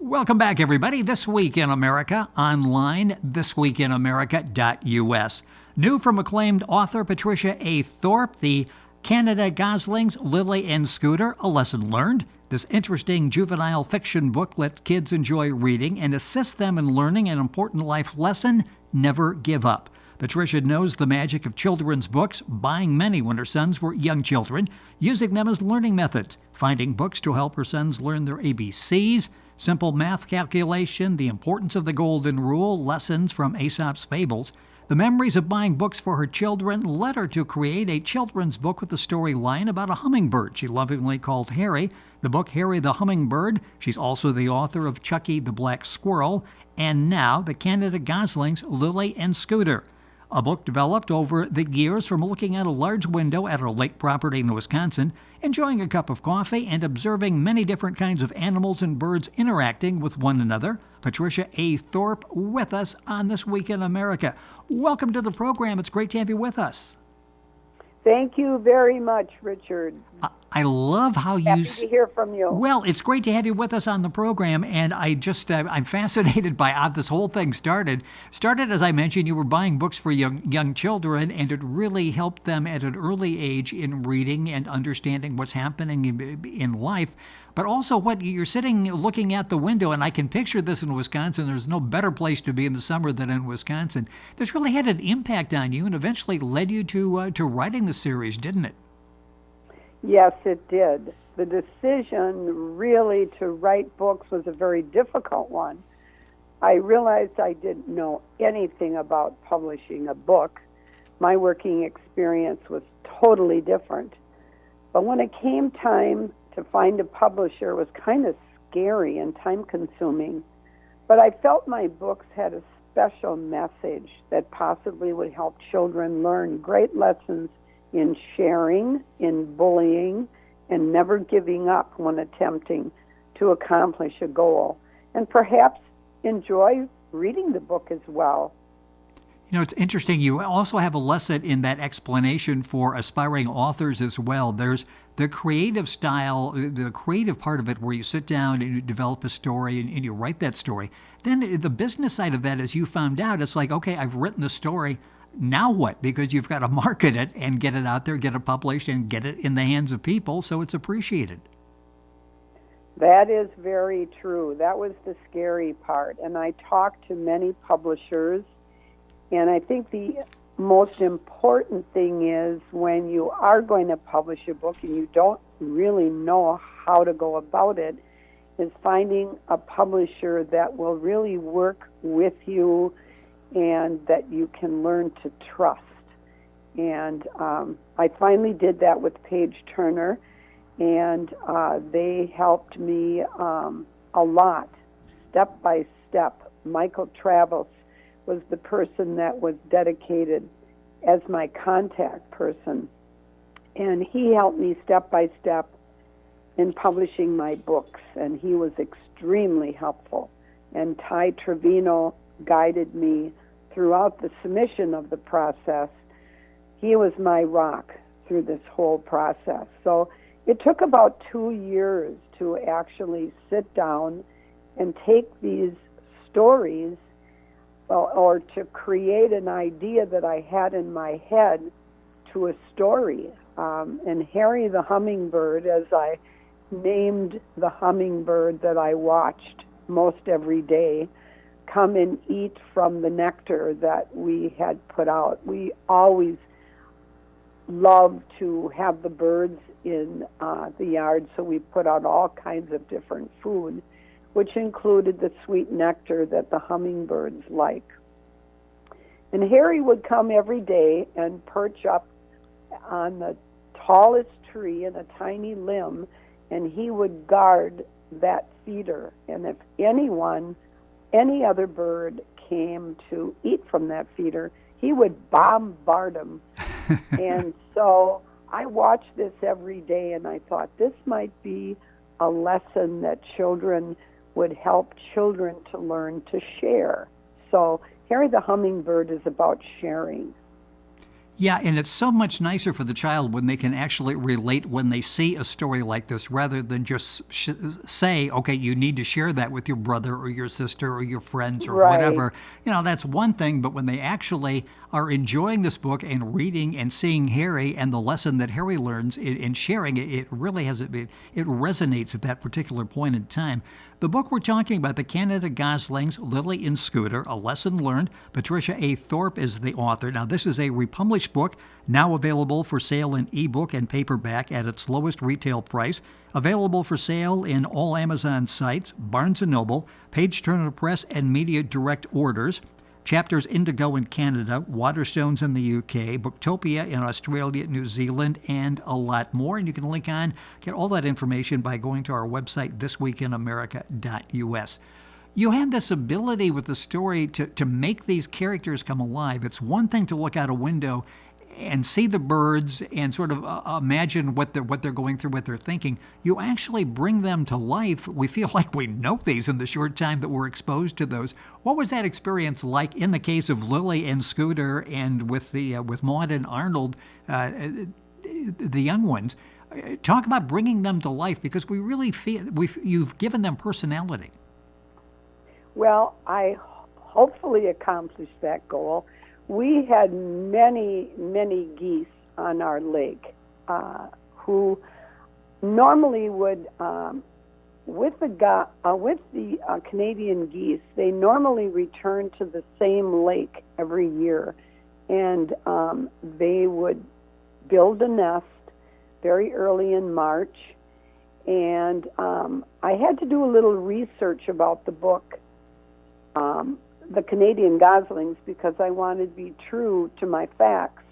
Welcome back, everybody. This Week in America, online, thisweekinamerica.us. New from acclaimed author Patricia A. Thorpe, the Canada Goslings, Lilly and Scooter, A Lesson Learned. This interesting juvenile fiction book lets kids enjoy reading and assist them in learning an important life lesson: never give up. Patricia knows the magic of children's books, buying many when her sons were young children, using them as learning methods, finding books to help her sons learn their ABCs, simple math calculation, the importance of the golden rule, lessons from Aesop's fables. The memories of buying books for her children led her to create a children's book with a storyline about a hummingbird she lovingly called Harry. The book Harry the Hummingbird. She's also the author of Chucky the Black Squirrel, and now the Canada Goslings, Lilly and Scooter. A book developed over the years from looking out a large window at her lake property in Wisconsin, enjoying a cup of coffee, and observing many different kinds of animals and birds interacting with one another. Patricia A. Thorpe with us on This Week in America. Welcome to the program. It's great to have you with us. Thank you very much, Richard. I love how Happy to hear from you. Well, it's great to have you with us on the program, and I'm fascinated by how this whole thing started. Started, as I mentioned, you were buying books for young children, and it really helped them at an early age in reading and understanding what's happening in life. But also what you're sitting looking at the window, and I can picture this in Wisconsin. There's no better place to be in the summer than in Wisconsin. This really had an impact on you and eventually led you to writing the series, didn't it? Yes, it did. The decision really to write books was a very difficult one. I realized I didn't know anything about publishing a book. My working experience was totally different. But when it came time to find a publisher, it was kind of scary and time-consuming. But I felt my books had a special message that possibly would help children learn great lessons in sharing, in bullying, and never giving up when attempting to accomplish a goal, and perhaps enjoy reading the book as well. You know, it's interesting. You also have a lesson in that explanation for aspiring authors as well. There's the creative style, the creative part of it where you sit down and you develop a story and you write that story. Then the business side of that, as you found out, it's like, okay, I've written the story. Now what? Because you've got to market it and get it out there, get it published, and get it in the hands of people so it's appreciated. That is very true. That was the scary part. And I talked to many publishers, and I think the most important thing is when you are going to publish a book and you don't really know how to go about it, is finding a publisher that will really work with you and that you can learn to trust. And I finally did that with Page Turner, and they helped me a lot, step by step. Michael Travis was the person that was dedicated as my contact person, and he helped me step by step in publishing my books, and he was extremely helpful. And Ty Trevino guided me throughout the submission of the process. He was my rock through this whole process. So it took about 2 years to actually sit down and take these stories, or to create an idea that I had in my head to a story. And Harry the Hummingbird, as I named the hummingbird that I watched most every day, come and eat from the nectar that we had put out. We always love to have the birds in the yard, so we put out all kinds of different food, which included the sweet nectar that the hummingbirds like. And Harry would come every day and perch up on the tallest tree in a tiny limb, and he would guard that feeder. And if any other bird came to eat from that feeder, he would bombard them. And so I watched this every day, and I thought this might be a lesson that children would help children to learn to share. So Harry the Hummingbird is about sharing. Yeah, and it's so much nicer for the child when they can actually relate when they see a story like this rather than just say, okay, you need to share that with your brother or your sister or your friends or Right. whatever. That's one thing, but when they actually are enjoying this book and reading and seeing Harry and the lesson that Harry learns in sharing it, it really has, it resonates at that particular point in time. The book we're talking about, The Canada Goslings, Lilly and Scooter, A Lesson Learned. Patricia A. Thorpe is the author. Now, this is a republished book, now available for sale in ebook and paperback at its lowest retail price. Available for sale in all Amazon sites, Barnes & Noble, Page Turner Press, and Media Direct orders. Chapters Indigo in Canada, Waterstones in the UK, Booktopia in Australia, New Zealand, and a lot more. And you can get all that information by going to our website, thisweekinamerica.us. You have this ability with the story to make these characters come alive. It's one thing to look out a window and see the birds and sort of imagine what they're going through, what they're thinking. You actually bring them to life. We feel like we know these in the short time that we're exposed to those. What was that experience like in the case of Lilly and Scooter and with Maud and Arnold, the young ones? Talk about bringing them to life, because we really feel you've given them personality. Well, I hopefully accomplished that goal. We had many, many geese on our lake who normally would, with the Canadian geese, they normally return to the same lake every year, and they would build a nest very early in March. And I had to do a little research about the book, The Canadian Goslings, because I wanted to be true to my facts.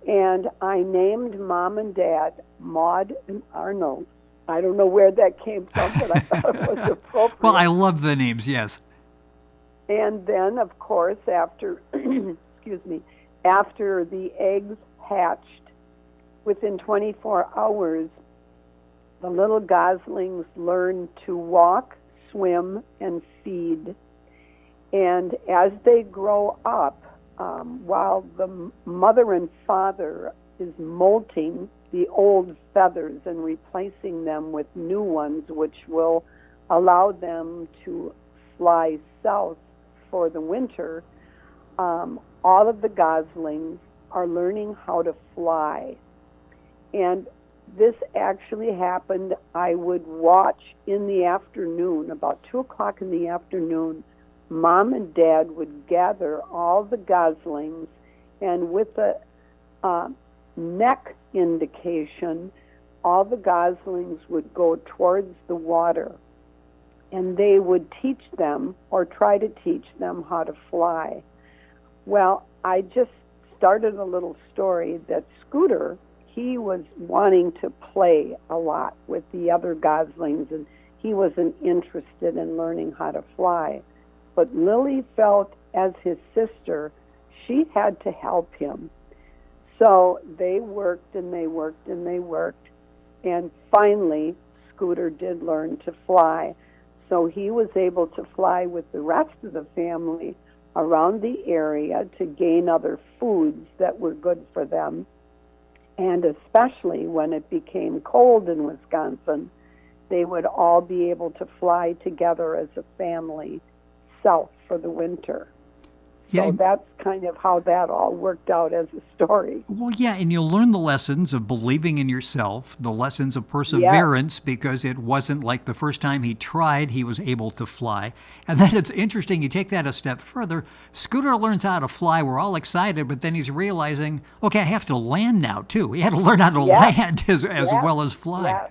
And I named Mom and Dad Maud and Arnold. I don't know where that came from, but I thought it was appropriate. Well, I love the names, yes. And then, of course, after after the eggs hatched, within 24 hours, the little goslings learned to walk, swim, and feed. And as they grow up, while the mother and father is molting the old feathers and replacing them with new ones, which will allow them to fly south for the winter, all of the goslings are learning how to fly. And this actually happened. I would watch in the afternoon, about 2 o'clock in the afternoon. Mom and Dad would gather all the goslings, and with a neck indication, all the goslings would go towards the water, and they would teach them, or try to teach them, how to fly. Well, I just started a little story that Scooter, he was wanting to play a lot with the other goslings, and he wasn't interested in learning how to fly. But Lilly felt, as his sister, she had to help him. So they worked and they worked and they worked, and finally Scooter did learn to fly. So he was able to fly with the rest of the family around the area to gain other foods that were good for them. And especially when it became cold in Wisconsin, they would all be able to fly together as a family south for the winter. Yeah. So that's kind of how that all worked out as a story. Well, yeah, and you'll learn the lessons of believing in yourself, the lessons of perseverance, because it wasn't like the first time he tried, he was able to fly. And then it's interesting, you take that a step further. Scooter learns how to fly. We're all excited, but then he's realizing, okay, I have to land now, too. He had to learn how to land as well as fly.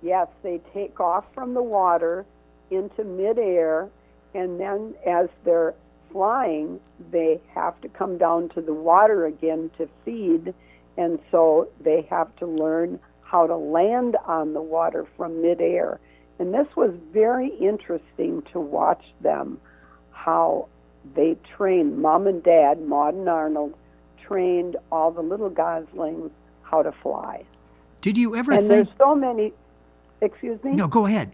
Yes, they take off from the water into midair, and then as they're flying, they have to come down to the water again to feed, and so they have to learn how to land on the water from midair. And this was very interesting to watch them, how they trained. Mom and Dad, Maud and Arnold, trained all the little goslings how to fly. Did you ever think... think... there's so many... Excuse me? No, go ahead.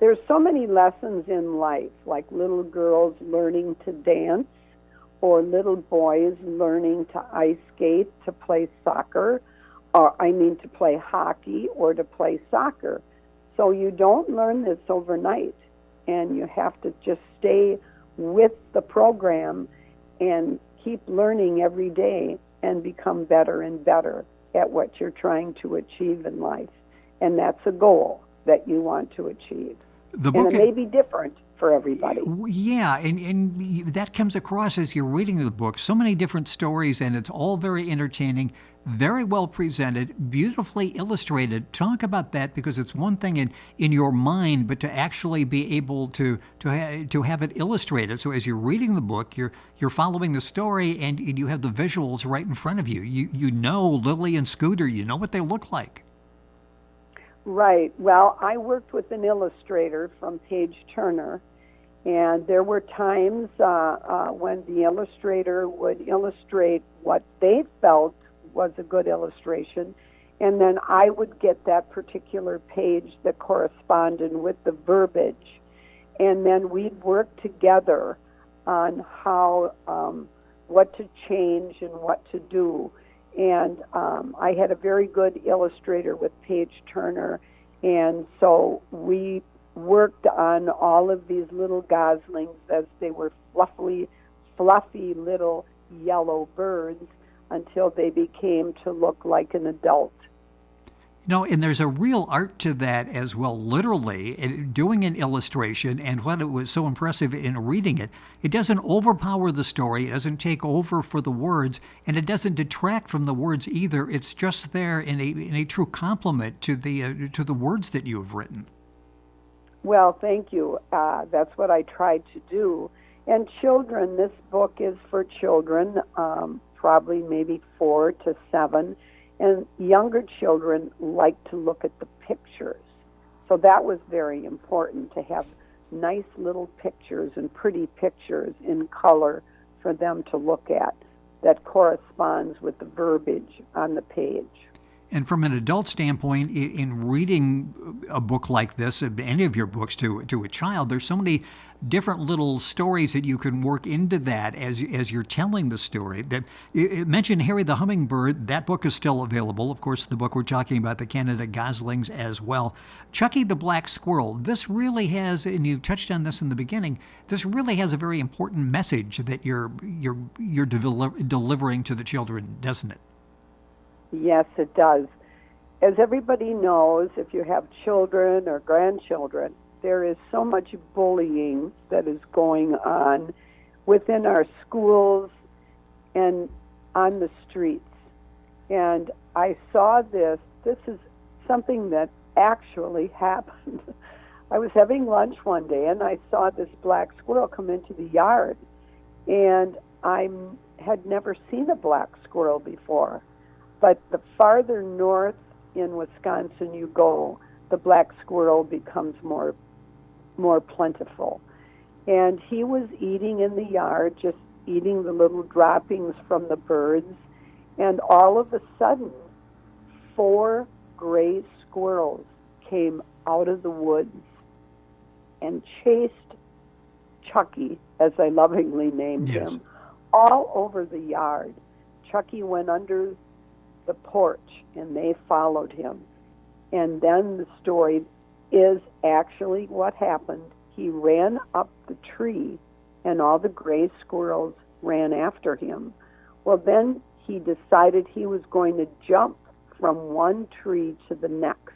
There's so many lessons in life, like little girls learning to dance, or little boys learning to ice skate, to play soccer, to play hockey or to play soccer. So you don't learn this overnight, and you have to just stay with the program and keep learning every day and become better and better at what you're trying to achieve in life. And that's a goal that you want to achieve. The book and it may be different for everybody. Yeah, and that comes across as you're reading the book. So many different stories, and it's all very entertaining, very well presented, beautifully illustrated. Talk about that, because it's one thing in your mind, but to actually be able to have it illustrated. So as you're reading the book, you're following the story, and you have the visuals right in front of you. You know Lilly and Scooter. You know what they look like. Right. Well, I worked with an illustrator from Page Turner, and there were times when the illustrator would illustrate what they felt was a good illustration, and then I would get that particular page that corresponded with the verbiage, and then we'd work together on how, what to change and what to do. And I had a very good illustrator with Page Turner, and so we worked on all of these little goslings as they were fluffy little yellow birds until they became to look like an adult. And there's a real art to that as well, literally, doing an illustration. And what it was so impressive in reading it, it doesn't overpower the story, it doesn't take over for the words, and it doesn't detract from the words either. It's just there in a true complement to the words that you have written. Well, thank you. That's what I tried to do. And children, this book is for children, probably maybe 4 to 7. And younger children like to look at the pictures. So that was very important, to have nice little pictures and pretty pictures in color for them to look at that corresponds with the verbiage on the page. And from an adult standpoint, in reading a book like this, any of your books to a child, there's so many different little stories that you can work into that as you're telling the story. That it mentioned Harry the Hummingbird. That book is still available. Of course, the book we're talking about, the Canada Goslings, as well. Chucky the Black Squirrel. This really has, and you touched on this in the beginning, this really has a very important message that you're delivering to the children, doesn't it? Yes, it does. As everybody knows, if you have children or grandchildren, there is so much bullying that is going on within our schools and on the streets. And I saw this. This is something that actually happened. I was having lunch one day, and I saw this black squirrel come into the yard. And I had never seen a black squirrel before. But the farther north in Wisconsin you go, the black squirrel becomes more plentiful. And he was eating in the yard, just eating the little droppings from the birds. And all of a sudden, 4 gray squirrels came out of the woods and chased Chucky, as I lovingly named him, all over the yard. Chucky went under the porch, and they followed him. And then the story is actually what happened. He ran up the tree, and all the gray squirrels ran after him. Well, then he decided he was going to jump from one tree to the next,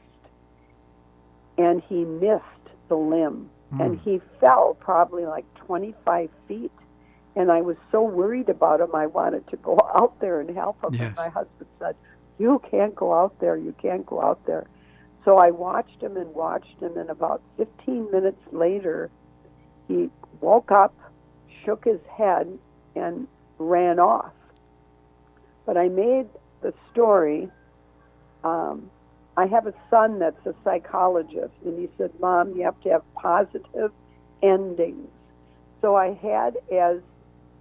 and he missed the limb, and he fell probably like 25 feet. And I was so worried about him, I wanted to go out there and help him. Yes. And my husband said, "You can't go out there, you can't go out there." So I watched him, and about 15 minutes later, he woke up, shook his head, and ran off. But I made the story. I have a son that's a psychologist, and he said, "Mom, you have to have positive endings." So I had, as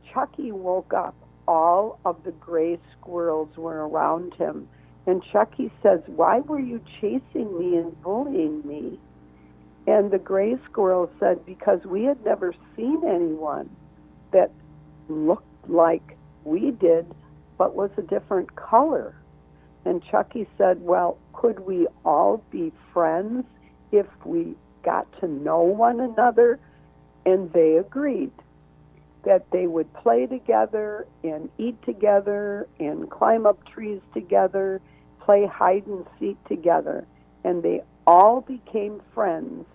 Chucky woke up, all of the gray squirrels were around him. And Chucky says, "Why were you chasing me and bullying me?" And the gray squirrel said, "Because we had never seen anyone that looked like we did, but was a different color. And Chucky said, well, could we all be friends if we got to know one another? And they agreed that they would play together and eat together and climb up trees together, play hide and seek together. And they all became friends,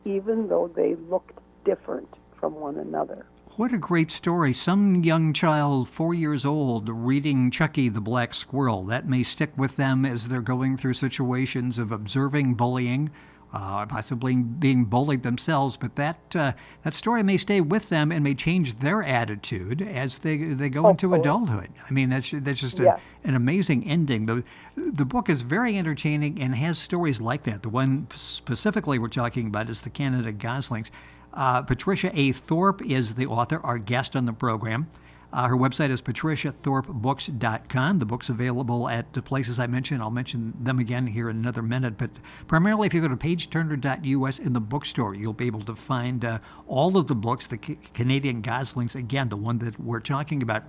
even though they looked different from one another. What a great story. Some young child, 4 years old, reading Chucky the Black Squirrel. That may stick with them as they're going through situations of observing bullying, possibly being bullied themselves. But that story may stay with them and may change their attitude as they go into adulthood. I mean, that's just an amazing ending. The book is very entertaining and has stories like that. The one specifically we're talking about is the Canada Goslings. Patricia A. Thorpe is the author, our guest on the program. Her website is patriciathorpebooks.com. The book's available at the places I mentioned. I'll mention them again here in another minute. But primarily, if you go to pageturner.us in the bookstore, you'll be able to find all of the books, the Canadian Goslings, again, the one that we're talking about.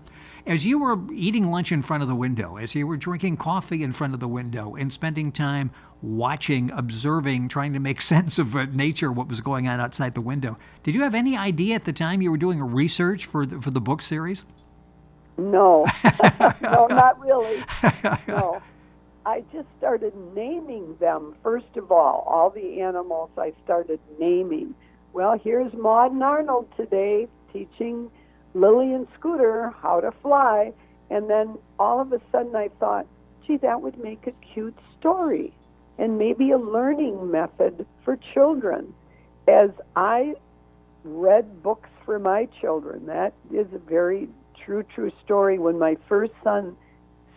As you were eating lunch in front of the window, as you were drinking coffee in front of the window, and spending time watching, observing, trying to make sense of nature, what was going on outside the window, did you have any idea at the time you were doing research for the book series? No, no, not really. No. I just started naming them, first of all the animals I started naming. Well, here's Maud and Arnold today teaching Lily and Scooter how to fly. And then all of a sudden I thought, gee, that would make a cute story and maybe a learning method for children. As I read books for my children, that is a very true story. When my first son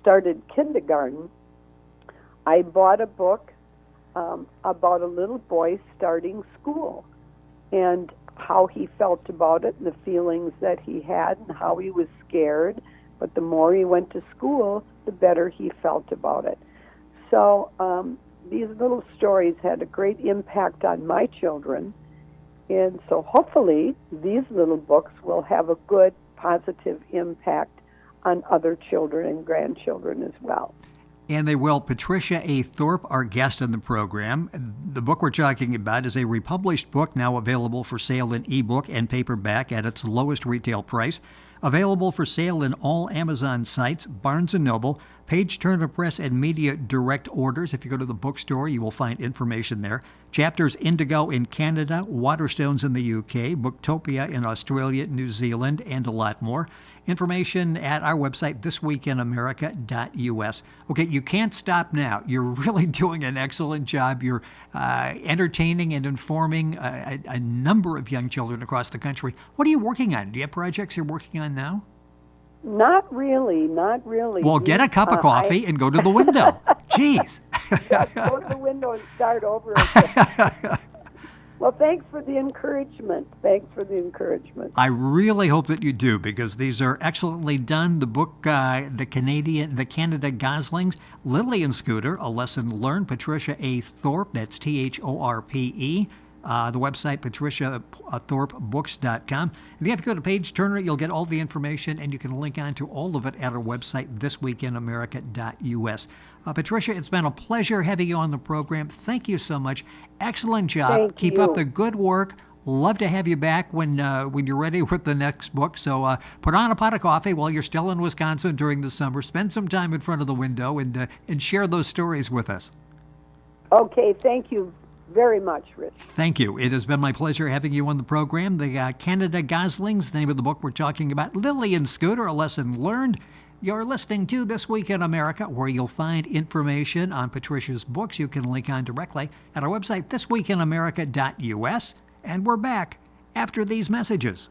started kindergarten, I bought a book about a little boy starting school and how he felt about it and the feelings that he had and how he was scared. But the more he went to school, the better he felt about it. So these little stories had a great impact on my children. And so hopefully these little books will have a good, positive impact on other children and grandchildren as well. And they will. Patricia A. Thorpe, our guest on the program. The book we're talking about is a republished book now available for sale in ebook and paperback at its lowest retail price. Available for sale in all Amazon sites, Barnes & Noble, Page Turner Press, and Media Direct orders. If you go to the bookstore, you will find information there. Chapters Indigo in Canada, Waterstones in the UK, Booktopia in Australia, New Zealand, and a lot more. Information at our website, thisweekinamerica.us. Okay, you can't stop now. You're really doing an excellent job. You're entertaining and informing a number of young children across the country. What are you working on? Do you have projects you're working on now? Not really. Well, get a cup of coffee and go to the window. Jeez. Just go to the window and start over again. Well, thanks for the encouragement. I really hope that you do, because these are excellently done. The book, the Canada Goslings, Lily and Scooter, A Lesson Learned, Patricia A. Thorpe, that's Thorpe. The website, patriciathorpebooks.com. And if you go to Page Turner, you'll get all the information, and you can link on to all of it at our website, thisweekinamerica.us. Patricia, it's been a pleasure having you on the program. Thank you so much. Excellent job. Keep up the good work. Love to have you back when you're ready with the next book. So put on a pot of coffee while you're still in Wisconsin during the summer. Spend some time in front of the window and share those stories with us. Okay, thank you very much, Rich. Thank you. It has been my pleasure having you on the program. The Canada Goslings, the name of the book we're talking about, Lily and Scooter, A Lesson Learned. You're listening to This Week in America, where you'll find information on Patricia's books you can link on directly at our website, thisweekinamerica.us. And we're back after these messages.